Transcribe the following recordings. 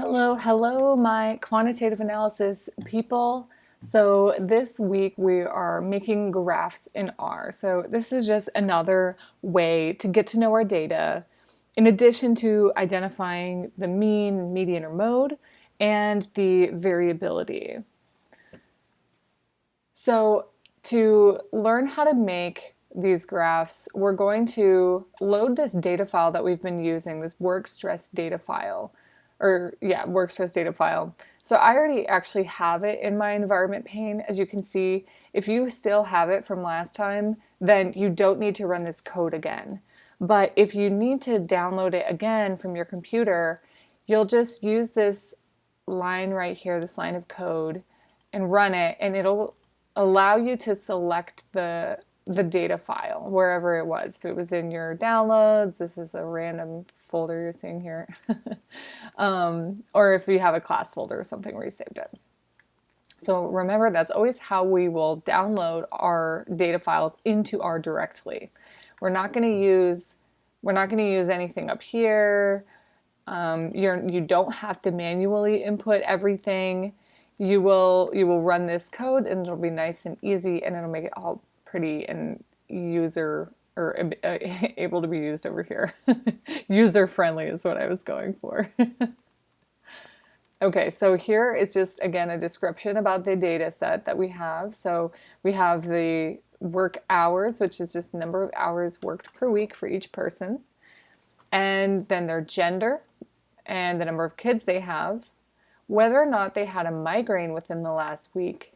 Hello, my quantitative analysis people. So this week we are making graphs in R. So this is just another way to get to know our data, in addition to identifying the mean, median, or mode, and the variability. So to learn how to make these graphs, we're going to load this data file that we've been using, this work stress data file, work stress data file. So I already actually have it in my environment pane. As you can see, if you still have it from last time, then you don't need to run this code again. But if you need to download it again from your computer, you'll just use this line right here, this line of code, and run it, and it'll allow you to select the data file wherever it was. If it was in your downloads, this is a random folder you're seeing here, or if you have a class folder or something where you saved it. So remember, that's always how we will download our data files into R directly. We're not going to use anything up here. You don't have to manually input everything. You will run this code and it'll be nice and easy, and it'll make it all pretty and user or able to be used over here. User friendly is what I was going for. Okay, so here is just again a description about the data set that we have. So we have the work hours, which is just the number of hours worked per week for each person, and then their gender and the number of kids they have, whether or not they had a migraine within the last week.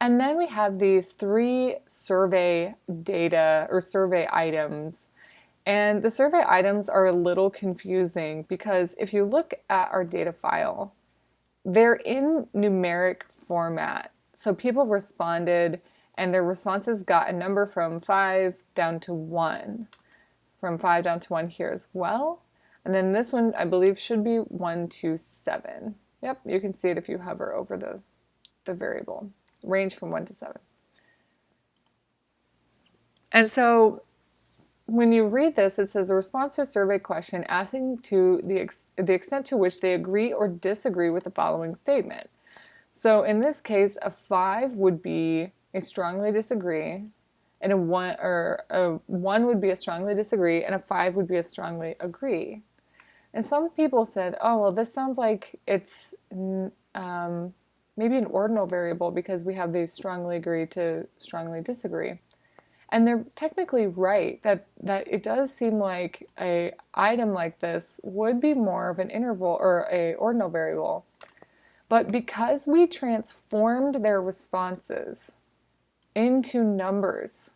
And then we have these 3 survey data or survey items. And the survey items are a little confusing because if you look at our data file, they're in numeric format. So people responded and their responses got a number from 5 down to 1. From 5 down to 1 here as well. And then this one, I believe, should be 1 to 7. Yep, you can see it if you hover over the variable. Range from 1 to 7. And so when you read this, it says a response to a survey question asking to the extent to which they agree or disagree with the following statement. So in this case, a 5 would be a strongly disagree, and a 1 would be a strongly disagree, and a 5 would be a strongly agree. And some people said, oh, well, this sounds like it's maybe an ordinal variable because we have the strongly agree to strongly disagree. And they're technically right that it does seem like an item like this would be more of an interval or a ordinal variable. But because we transformed their responses into numbers,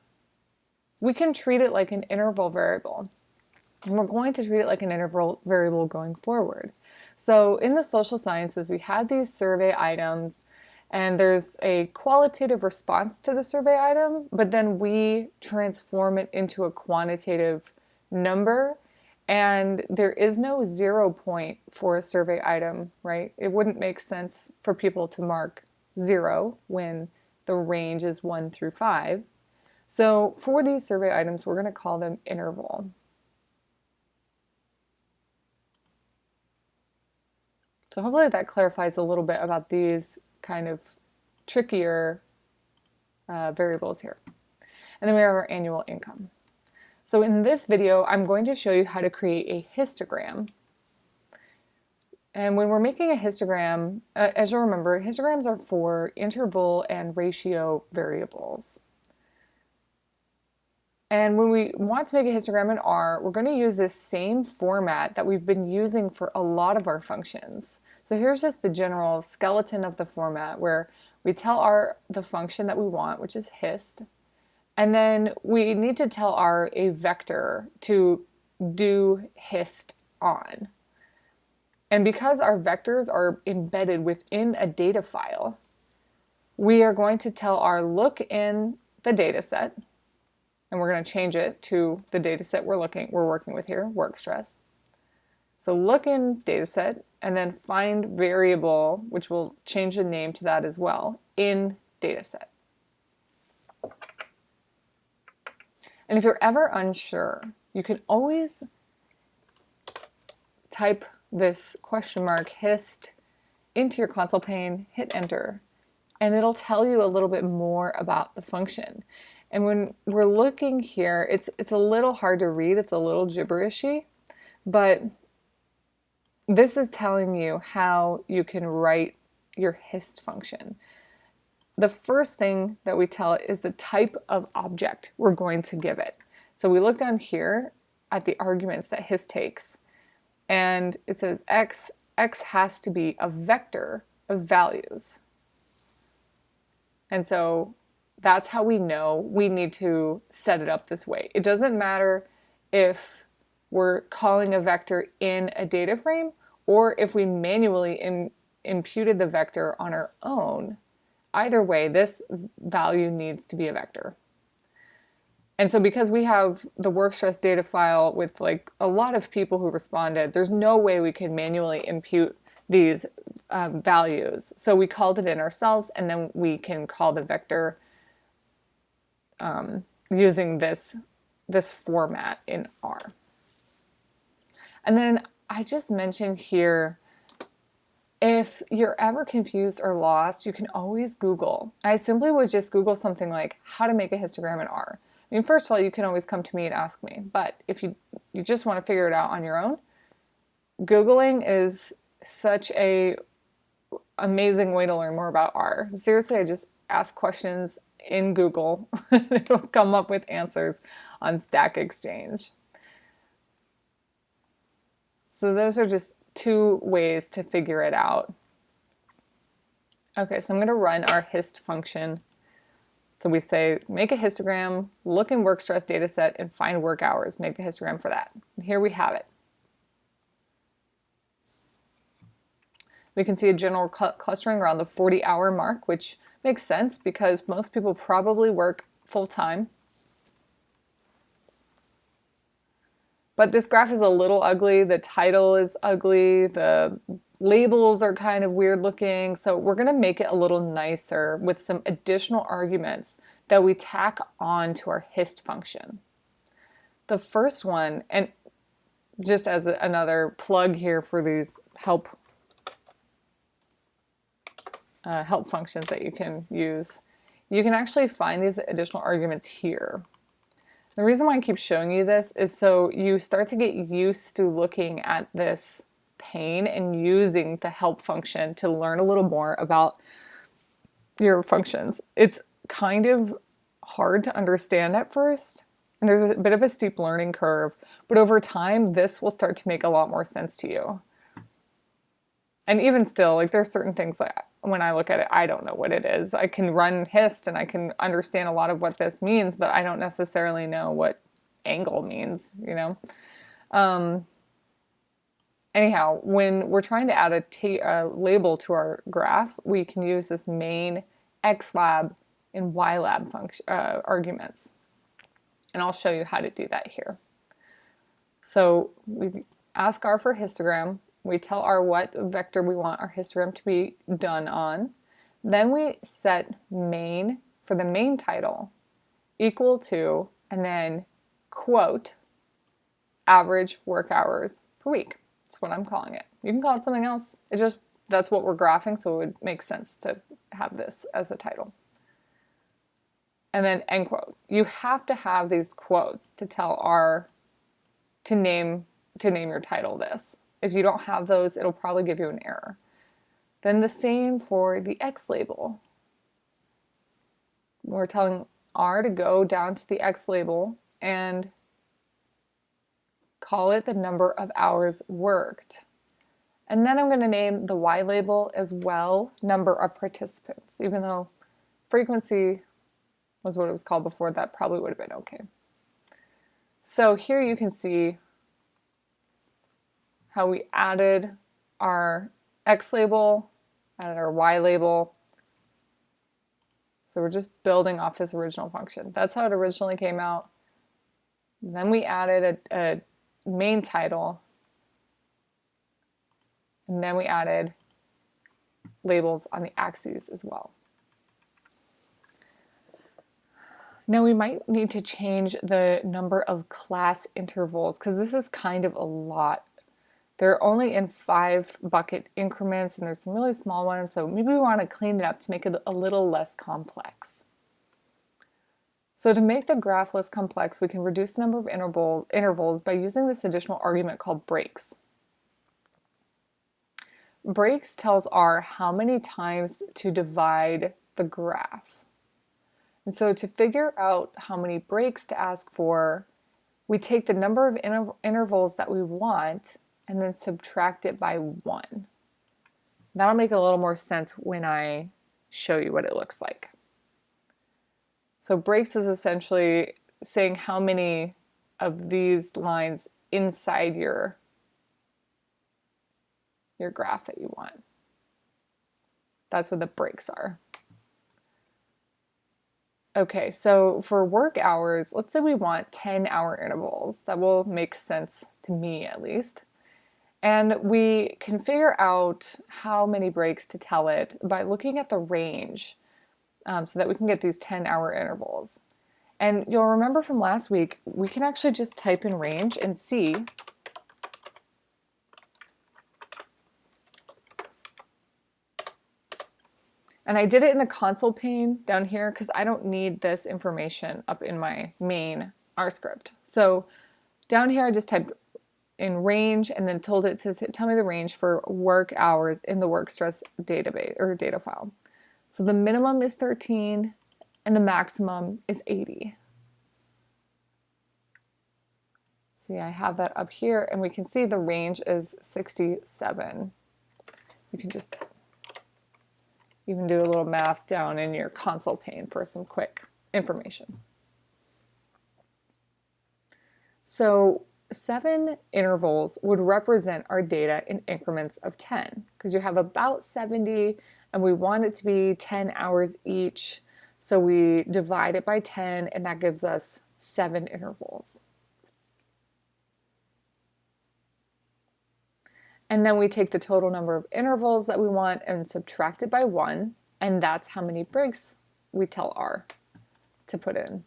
we can treat it like an interval variable. And we're going to treat it like an interval variable going forward. So in the social sciences, we had these survey items, and there's a qualitative response to the survey item, but then we transform it into a quantitative number, and there is no 0 point for a survey item, right? It wouldn't make sense for people to mark 0 when the range is 1 through 5. So for these survey items, we're going to call them interval. So hopefully that clarifies a little bit about these kind of trickier variables here. And then we have our annual income. So in this video, I'm going to show you how to create a histogram. And when we're making a histogram, as you'll remember, histograms are for interval and ratio variables. And when we want to make a histogram in R, we're going to use this same format that we've been using for a lot of our functions. So here's just the general skeleton of the format where we tell R the function that we want, which is hist, and then we need to tell R a vector to do hist on. And because our vectors are embedded within a data file, we are going to tell R look in the data set, and we're going to change it to the data set we're working with here, work stress. So look in data set and then find variable, which will change the name to that as well, in data set. And if you're ever unsure, you can always type this question mark hist into your console pane, hit enter, and it'll tell you a little bit more about the function. And when we're looking here, it's a little hard to read, it's a little gibberishy, but this is telling you how you can write your hist function. The first thing that we tell it is the type of object we're going to give it. So we look down here at the arguments that hist takes, and it says x has to be a vector of values. And so that's how we know we need to set it up this way. It doesn't matter if we're calling a vector in a data frame or if we manually imputed the vector on our own. Either way, this value needs to be a vector. And so because we have the work stress data file with like a lot of people who responded, there's no way we can manually impute these values. So we called it in ourselves, and then we can call the vector using this format in R. And then I just mentioned here, if you're ever confused or lost, you can always Google. I simply would just Google something like how to make a histogram in R. I mean, first of all, you can always come to me and ask me, but if you just want to figure it out on your own, Googling is such a amazing way to learn more about R. Seriously, I just ask questions in Google and it'll come up with answers on Stack Exchange. So those are just two ways to figure it out. Okay, so I'm going to run our hist function. So we say, make a histogram, look in work stress data set, and find work hours. Make the histogram for that. And here we have it. We can see a general clustering around the 40-hour mark, which makes sense because most people probably work full-time. But this graph is a little ugly. The title is ugly. The labels are kind of weird looking. So we're going to make it a little nicer with some additional arguments that we tack on to our hist function. The first one, and just as another plug here for these help functions that you can use, you can actually find these additional arguments here. The reason why I keep showing you this is so you start to get used to looking at this pane and using the help function to learn a little more about your functions. It's kind of hard to understand at first, and there's a bit of a steep learning curve, but over time, this will start to make a lot more sense to you. And even still, like there's certain things that when I look at it, I don't know what it is. I can run hist and I can understand a lot of what this means, but I don't necessarily know what angle means, you know? Anyhow, when we're trying to add a label to our graph, we can use this main xlab and ylab function arguments. And I'll show you how to do that here. So we ask R for histogram. We tell R what vector we want our histogram to be done on. Then we set main for the main title equal to, and then quote, average work hours per week. That's what I'm calling it. You can call it something else. It's just, that's what we're graphing, so it would make sense to have this as a title. And then end quote. You have to have these quotes to tell R to name your title this. If you don't have those, it'll probably give you an error. Then the same for the X label. We're telling R to go down to the X label and call it the number of hours worked. And then I'm going to name the Y label as well, number of participants. Even though frequency was what it was called before, that probably would have been okay. So here you can see how we added our X label, added our Y label. So we're just building off this original function. That's how it originally came out. And then we added a main title. And then we added labels on the axes as well. Now we might need to change the number of class intervals because this is kind of a lot. they're only in 5 bucket increments, and there's some really small ones, so maybe we want to clean it up to make it a little less complex. So to make the graph less complex, we can reduce the number of intervals by using this additional argument called breaks. Breaks tells R how many times to divide the graph. And so to figure out how many breaks to ask for, we take the number of intervals that we want and then subtract it by 1. That'll make a little more sense when I show you what it looks like. So breaks is essentially saying how many of these lines inside your graph that you want. That's what the breaks are. Okay, so for work hours, let's say we want 10-hour intervals. That will make sense to me at least. And we can figure out how many breaks to tell it by looking at the range so that we can get these 10-hour intervals. And you'll remember from last week, we can actually just type in range and see and I did it in the console pane down here because I don't need this information up in my main R script. So down here I just typed in range and then told it to tell me the range for work hours in the work stress database or data file. So the minimum is 13 and the maximum is 80. See, I have that up here and we can see the range is 67. You can just even do a little math down in your console pane for some quick information. So 7 intervals would represent our data in increments of 10 because you have about 70 and we want it to be 10 hours each. So we divide it by 10 and that gives us 7 intervals. And then we take the total number of intervals that we want and subtract it by 1, and that's how many breaks we tell R to put in.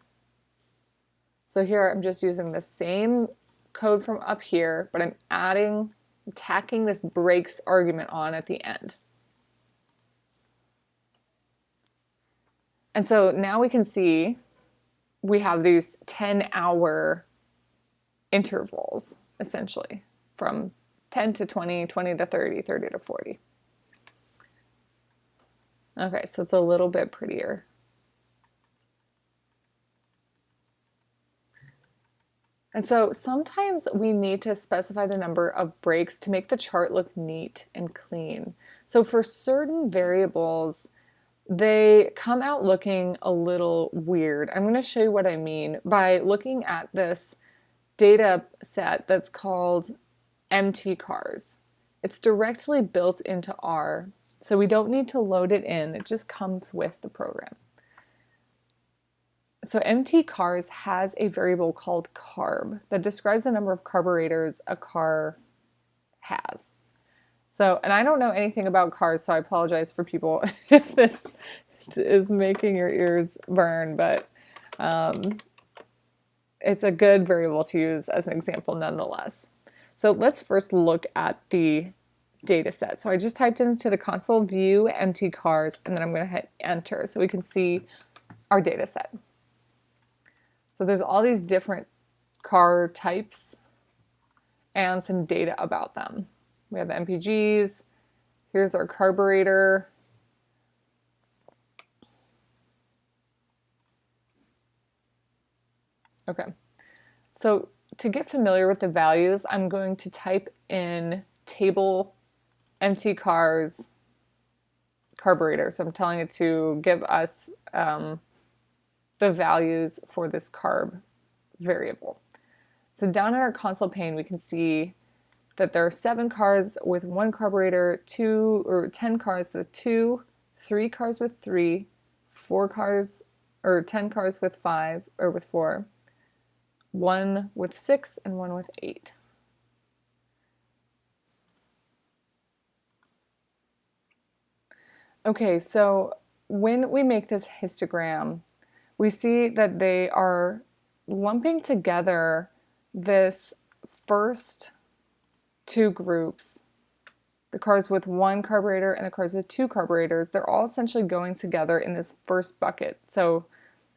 So here I'm just using the same code from up here, but I'm tacking this breaks argument on at the end. And so now we can see we have these 10-hour intervals, essentially, from 10 to 20, 20 to 30, 30 to 40. Okay, so it's a little bit prettier. And so sometimes we need to specify the number of breaks to make the chart look neat and clean. So for certain variables, they come out looking a little weird. I'm going to show you what I mean by looking at this data set that's called MT-cars. It's directly built into R, so we don't need to load it in. It just comes with the program. So MT-cars has a variable called carb that describes the number of carburetors a car has. So, and I don't know anything about cars, so I apologize for people if this is making your ears burn, but it's a good variable to use as an example nonetheless. So let's first look at the data set. So I just typed into the console view MT-cars, and then I'm going to hit enter so we can see our data set. So there's all these different car types and some data about them. We have MPGs, here's our carburetor. Okay, so to get familiar with the values, I'm going to type in table MT-cars carburetor. So I'm telling it to give us the values for this carb variable. So down in our console pane, we can see that there are 7 cars with 1 carburetor, 10 cars with 2, 3 cars with 3, 4 cars, or 10 cars with 5, or with 4, 1 with 6, and 1 with 8. Okay, so when we make this histogram, we see that they are lumping together this first two groups, the cars with one carburetor and the cars with two carburetors, they're all essentially going together in this first bucket. So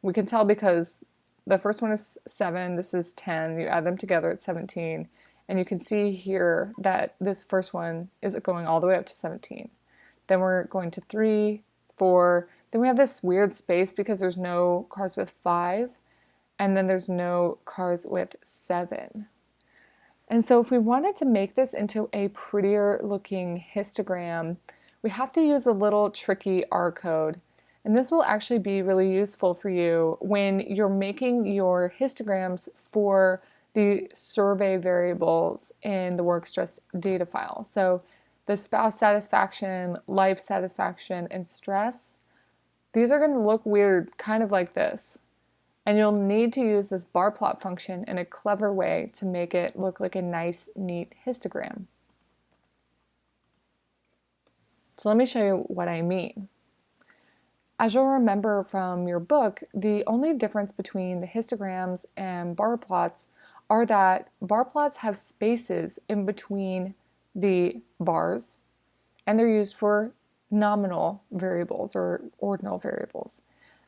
we can tell because the first one is 7, this is 10, you add them together, it's 17. And you can see here that this first one is going all the way up to 17. Then we're going to 3, 4, then we have this weird space because there's no cars with 5, and then there's no cars with 7. And so if we wanted to make this into a prettier looking histogram, we have to use a little tricky R code. And this will actually be really useful for you when you're making your histograms for the survey variables in the work stress data file. So the spouse satisfaction, life satisfaction, and stress, these are going to look weird, kind of like this. And you'll need to use this bar plot function in a clever way to make it look like a nice, neat histogram. So let me show you what I mean. As you'll remember from your book, the only difference between the histograms and bar plots are that bar plots have spaces in between the bars, and they're used for nominal variables or ordinal variables.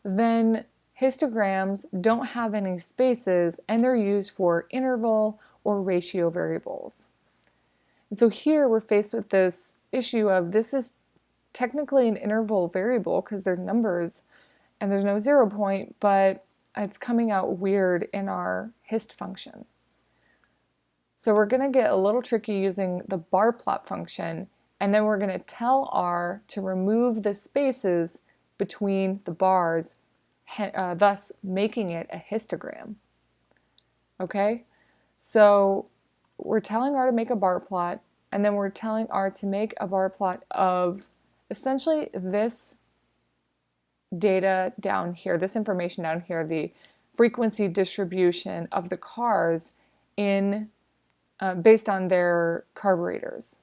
Then histograms don't have any spaces, and they're used for interval or ratio variables. And so here we're faced with this issue of this is technically an interval variable because they're numbers and there's no 0 point, but it's coming out weird in our hist function. So we're going to get a little tricky using the bar plot function, and then we're going to tell R to remove the spaces between the bars, thus making it a histogram. Okay, so we're telling R to make a bar plot, and then we're telling R to make a bar plot of essentially this data down here, this information down here, the frequency distribution of the cars in based on their carburetors.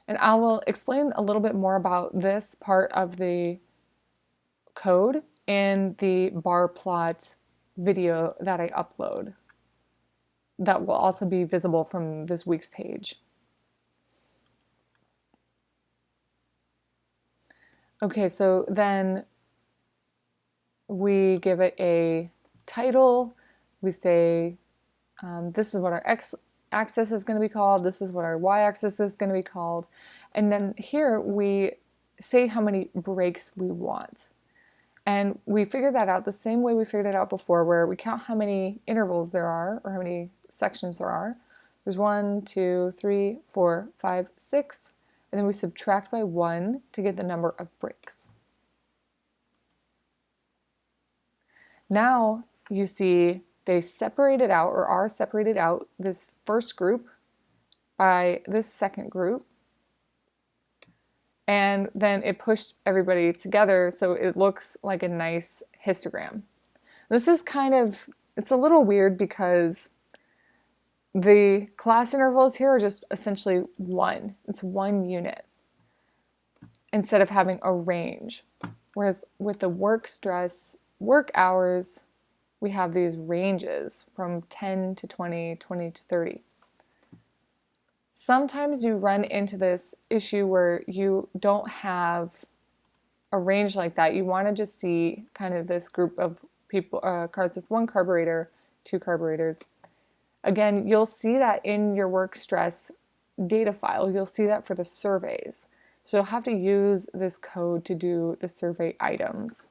And I will explain a little bit more about this part of the code in the bar plot video that I upload that will also be visible from this week's page. Okay, so then we give it a title. We say this is what our x-axis is going to be called. This is what our y-axis is going to be called. And then here we say how many breaks we want. And we figure that out the same way we figured it out before, where we count how many intervals there are, or how many sections there are. There's 1, 2, 3, 4, 5, 6. And then we subtract by 1 to get the number of breaks. Now you see they separated out, or R separated out, this first group by this second group. And then it pushed everybody together so it looks like a nice histogram. This is kind of, it's a little weird because the class intervals here are just essentially 1. It's 1 unit instead of having a range. Whereas with the work stress, work hours, we have these ranges from 10 to 20, 20 to 30. Sometimes you run into this issue where you don't have a range like that. You want to just see kind of this group of people, cars with 1 carburetor, 2 carburetors. Again, you'll see that in your work stress data file. You'll see that for the surveys. So you'll have to use this code to do the survey items.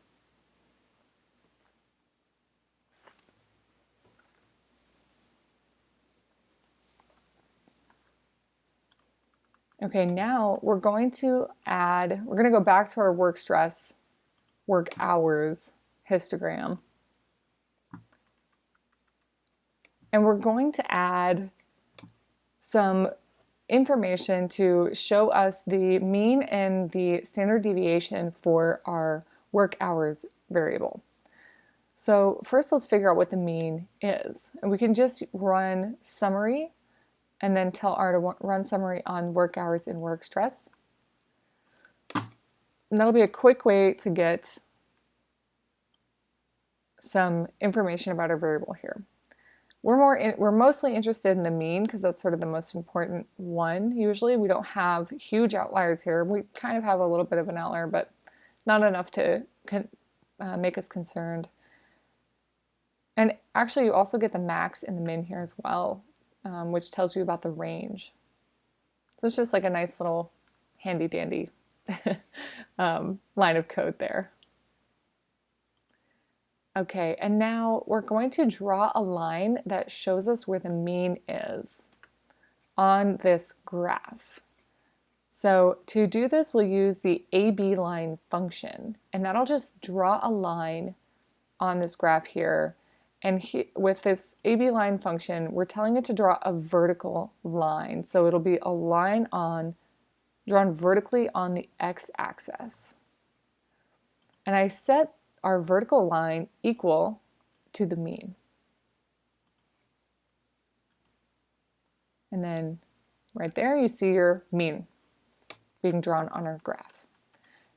Okay, now we're going to go back to our work stress, work hours histogram. And we're going to add some information to show us the mean and the standard deviation for our work hours variable. So first let's figure out what the mean is. And we can just run summary and then tell R to run summary on work hours and work stress. And that'll be a quick way to get some information about our variable here. we're mostly interested in the mean because that's sort of the most important one. Usually we don't have huge outliers here. We kind of have a little bit of an outlier, but not enough to make us concerned. And actually you also get the max and the min here as well, which tells you about the range. So it's just like a nice little handy dandy line of code there. Okay, and now we're going to draw a line that shows us where the mean is on this graph. So to do this, we'll use the AB line function, and that'll just draw a line on this graph here. And with this AB line function, we're telling it to draw a vertical line. So it'll be a line drawn vertically on the x-axis. And I set our vertical line equal to the mean. And then right there you see your mean being drawn on our graph.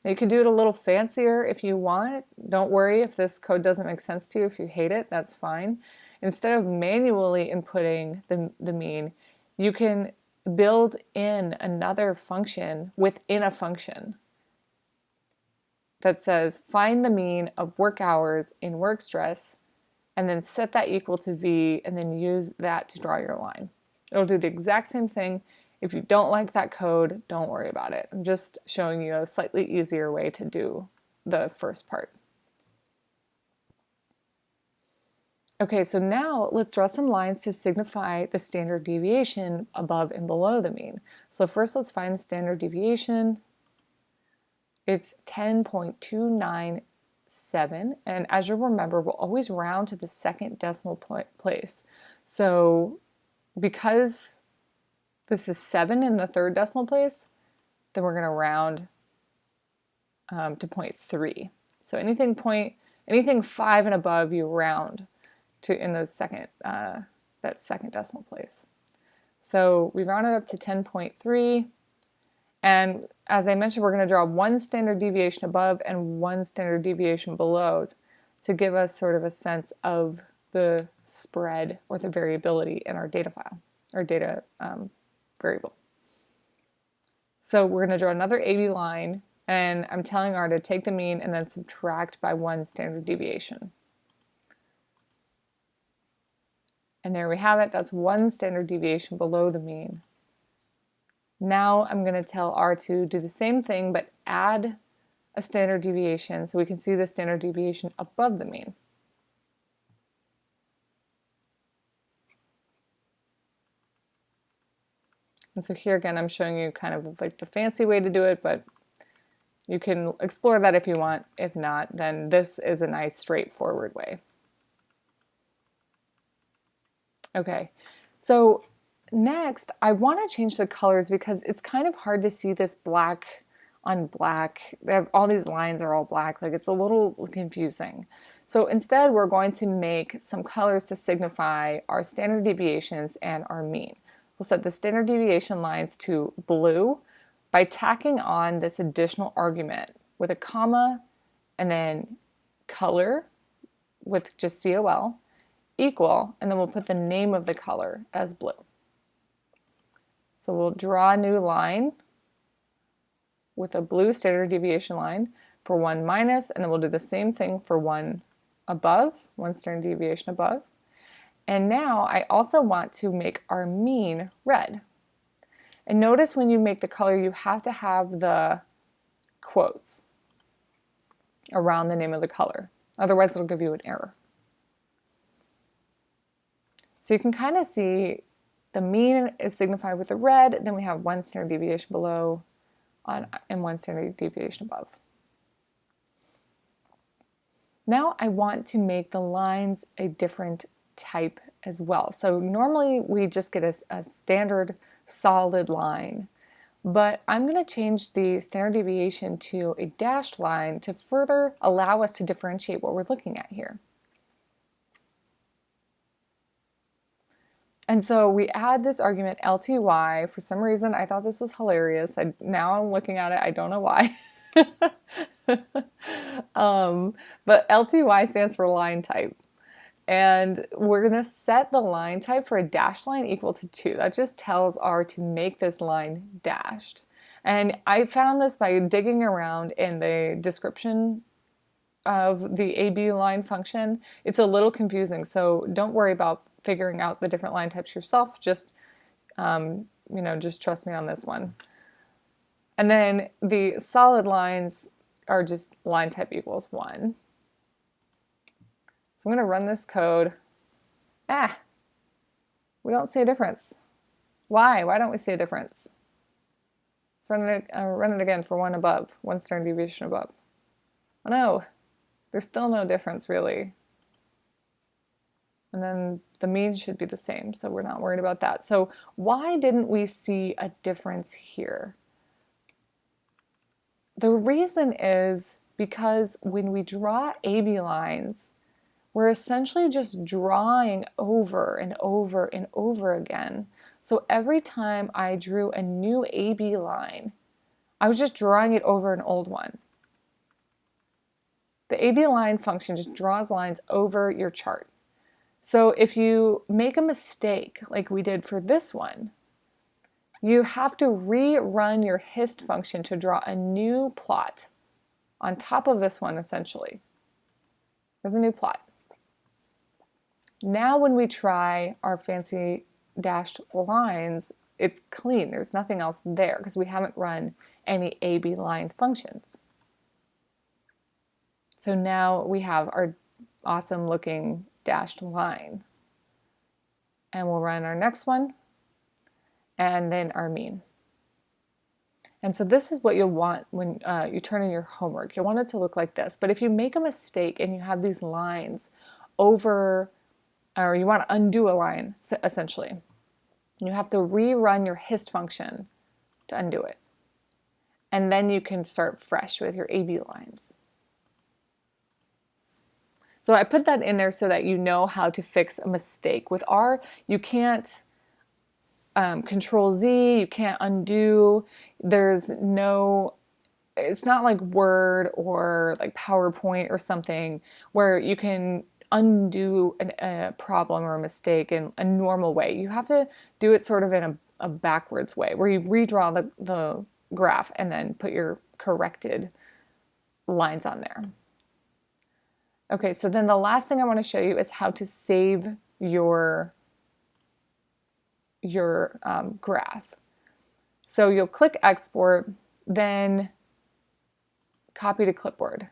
Now you can do it a little fancier if you want. Don't worry if this code doesn't make sense to you. If you hate it, that's fine. Instead of manually inputting the mean, you can build in another function within a function that says find the mean of work hours in work stress, and then set that equal to V, and then use that to draw your line. It'll do the exact same thing. If you don't like that code, don't worry about it. I'm just showing you a slightly easier way to do the first part. Okay, so now let's draw some lines to signify the standard deviation above and below the mean. So first let's find the standard deviation. It's 10.297, and as you'll remember, we'll always round to the second decimal place. So because this is 7 in the third decimal place, then we're going to round to 0.3. So anything 5 and above, you round to in those that second decimal place. So we rounded up to 10.3. And as I mentioned, we're going to draw one standard deviation above and one standard deviation below to give us sort of a sense of the spread or the variability in our data file, or data variable. So we're going to draw another AB line, and I'm telling R to take the mean and then subtract by one standard deviation. And there we have it. That's one standard deviation below the mean. Now I'm going to tell R to do the same thing, but add a standard deviation so we can see the standard deviation above the mean. And so here again, I'm showing you kind of like the fancy way to do it, but you can explore that if you want. If not, then this is a nice straightforward way. Okay, so next, I want to change the colors because it's kind of hard to see this black on black. All these lines are all black, like it's a little confusing. So instead, we're going to make some colors to signify our standard deviations and our mean. We'll set the standard deviation lines to blue by tacking on this additional argument with a comma and then color with just COL equal, and then we'll put the name of the color as blue. So we'll draw a new line with a blue standard deviation line for one minus, and then we'll do the same thing for one above, one standard deviation above. And now I also want to make our mean red. And notice when you make the color, you have to have the quotes around the name of the color. Otherwise, it'll give you an error. So you can kind of see the mean is signified with the red, then we have one standard deviation below and one standard deviation above. Now I want to make the lines a different type as well. So normally we just get a standard solid line, but I'm going to change the standard deviation to a dashed line to further allow us to differentiate what we're looking at here. And so we add this argument LTY. For some reason, I thought this was hilarious. Now I'm looking at it, I don't know why. But LTY stands for line type. And we're going to set the line type for a dashed line equal to 2. That just tells R to make this line dashed. And I found this by digging around in the description of the AB line function. It's a little confusing, so don't worry about figuring out the different line types yourself. Just, just trust me on this one. And then the solid lines are just line type equals 1. So I'm going to run this code. We don't see a difference. Why? Why don't we see a difference? Let's run it again for one standard deviation above. Oh no, there's still no difference really. And then the mean should be the same, so we're not worried about that. So why didn't we see a difference here? The reason is because when we draw AB lines, we're essentially just drawing over and over and over again. So every time I drew a new AB line, I was just drawing it over an old one. The AB line function just draws lines over your chart. So if you make a mistake like we did for this one, you have to rerun your hist function to draw a new plot on top of this one essentially. There's a new plot. Now when we try our fancy dashed lines, it's clean. There's nothing else there because we haven't run any AB line functions. So now we have our awesome looking dashed line. And we'll run our next one and then our mean. And so this is what you'll want when you turn in your homework. You'll want it to look like this. But if you make a mistake and you have these lines over, or you want to undo a line, essentially, you have to rerun your hist function to undo it. And then you can start fresh with your AB lines. So I put that in there so that you know how to fix a mistake. With R, you can't Control Z, you can't undo. There's no, it's not like Word or like PowerPoint or something where you can undo a problem or a mistake in a normal way. You have to do it sort of in a backwards way where you redraw the graph and then put your corrected lines on there. Okay, so then the last thing I want to show you is how to save your graph. So you'll click export, then copy to clipboard.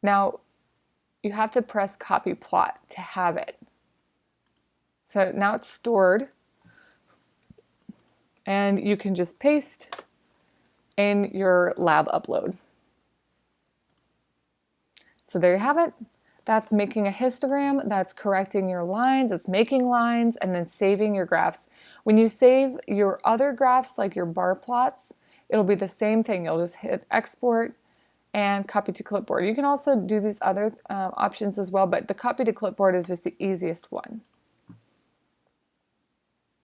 Now you have to press copy plot to have it. So now it's stored and you can just paste in your lab upload. So there you have it. That's making a histogram, that's correcting your lines, it's making lines, and then saving your graphs. When you save your other graphs, like your bar plots, it'll be the same thing. You'll just hit export and copy to clipboard. You can also do these other options as well, but the copy to clipboard is just the easiest one.